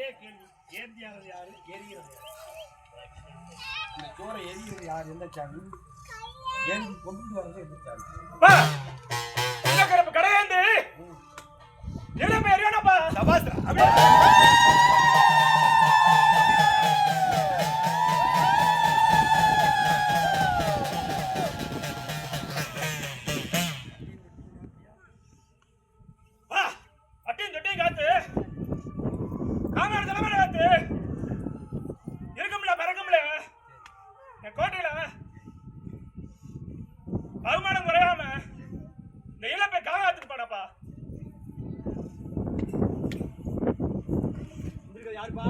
ஒரே கேள்வி, ஏந்தியானது யாரு, எரிகிறது யாரு? இந்த சோரை எரிகிறது யார்? எந்த சாமி? ஏந்தி கொண்டு வர்றது எந்த சாமி? கடையாண்டு என்ன பேருப்பா சபாஸ்திரா யாருப்பா?